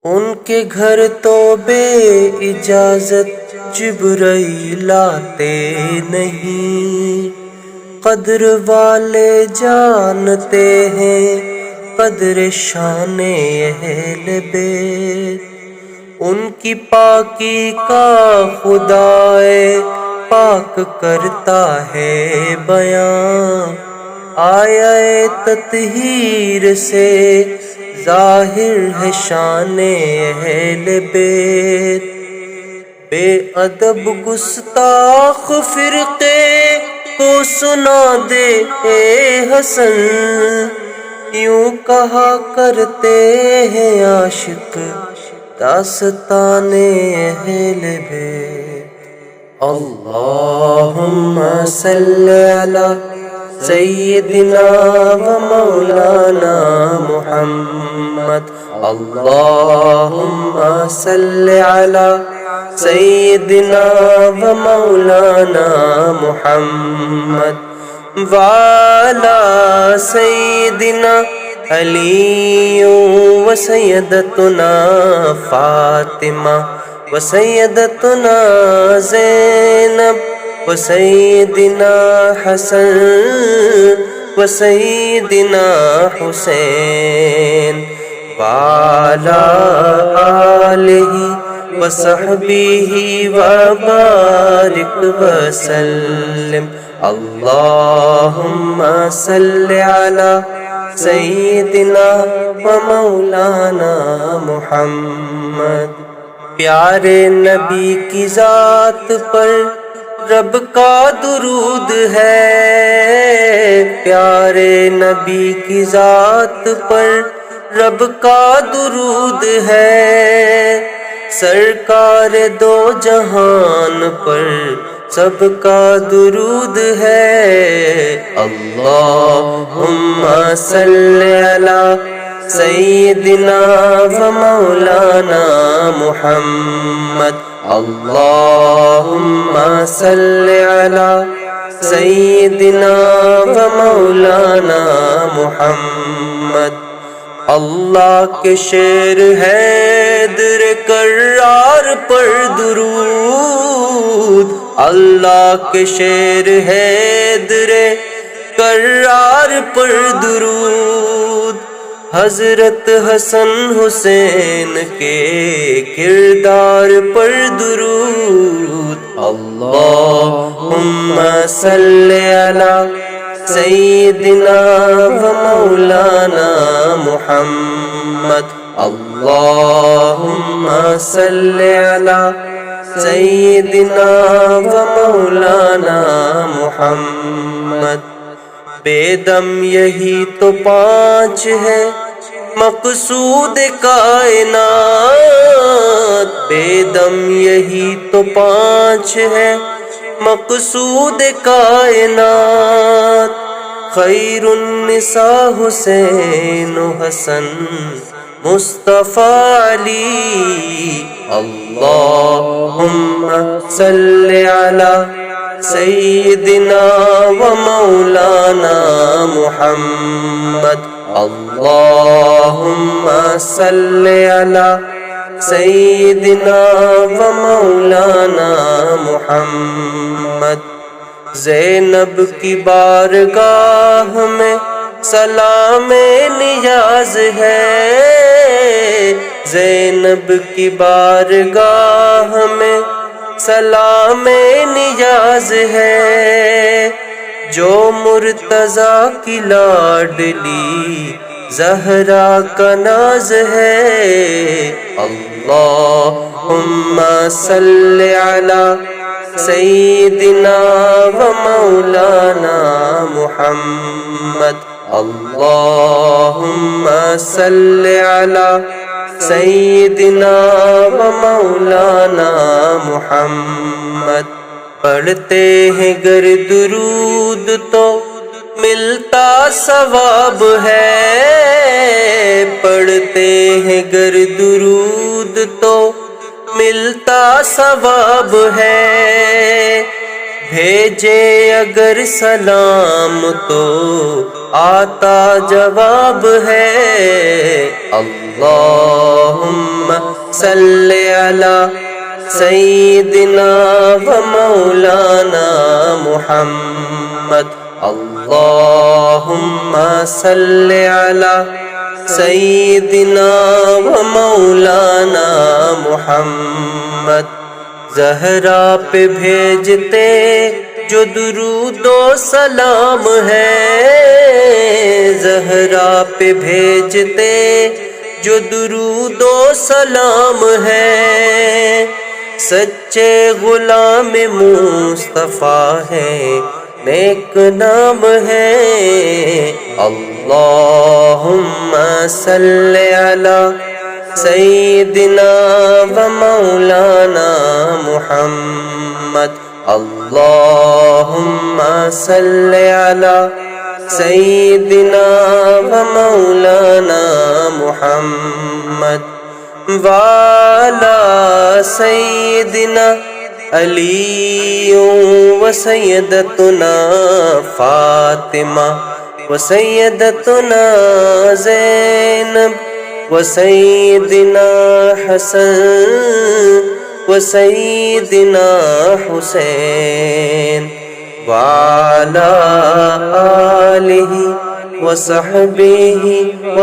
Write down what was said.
ان کے گھر تو بے اجازت جبرائیل آتے نہیں، قدر والے جانتے ہیں قدر شان اہل بیت۔ ان کی پاکی کا خدائے پاک کرتا ہے بیان، آیا تطہیر سے ظاہر ہے شان اہل بیت۔ بے ادب گستاخ فرقے کو سنا دے اے حسن، یوں کہا کرتے ہیں عاشق داستان اہل بیت۔ اللہم صلی علی سیدنا و مولانا محمد، اللہم صلی علی سیدنا و مولانا محمد، وعلی سیدنا علی و سیدتنا فاطمہ و سیدتنا زینب و سیدنا حسن و سیدنا حسین، وعلی آلہ و صحبہ وبارک وسلم۔ اللہم صلی علی سیدنا و مولانا محمد۔ پیارے نبی کی ذات پر رب کا درود ہے، پیارے نبی کی ذات پر رب کا درود ہے، سرکار دو جہان پر سب کا درود ہے۔ اللہم صلی علی سیدنا و مولانا محمد، اللہم صلی علی سیدنا و مولانا محمد۔ اللہ کے شعر حیدر کرار پر درود، اللہ کے شعر حیدر کرار پر درود، حضرت حسن حسین کے کردار پر درود۔ اللہم صلی علی سیدنا و مولانا محمد، اللہم صلی علی سیدنا و مولانا محمد۔ بے دم یہی تو پانچ ہے مقصود کائنات، بے دم یہی تو پانچ ہے مقصود کائنات، خیر النساء حسین و حسن مصطفیٰ علی۔ اللہم صلی علی سیدنا و مولانا محمد، اللہم صلی علی سیدنا و مولانا محمد۔ زینب کی بارگاہ میں سلام نیاز ہے، زینب کی بارگاہ میں سلام نیاز ہے، جو مرتضیٰ کی لاڈلی زہرا کا ناز ہے۔ اللہم صلی علی سیدنا و مولانا محمد، اللہم صلی علی سیدنا و مولانا محمد۔ پڑھتے ہیں گر درود تو ملتا ثواب ہے، پڑھتے ہیں گر درود تو ملتا ثواب ہے، بھیجے اگر سلام تو آتا جواب ہے۔ اللہم صل علی سیدنا و مولانا محمد اللہم صل علی سیدنا و مولانا محمد زہرا پہ بھیجتے جو درود و سلام ہے زہرا پہ بھیجتے جو درود و سلام ہے سچے غلام مصطفیٰ ہے نیک نام ہے اللہم صل علی سیدنا و مولانا محمد اللہم صل علی سیدنا و مولانا محمد وعلی سیدنا علی و سیدتنا فاطمہ و سیدتنا زینب و سیدنا حسن و سیدنا حسین وعلی آلہ و صحبہ و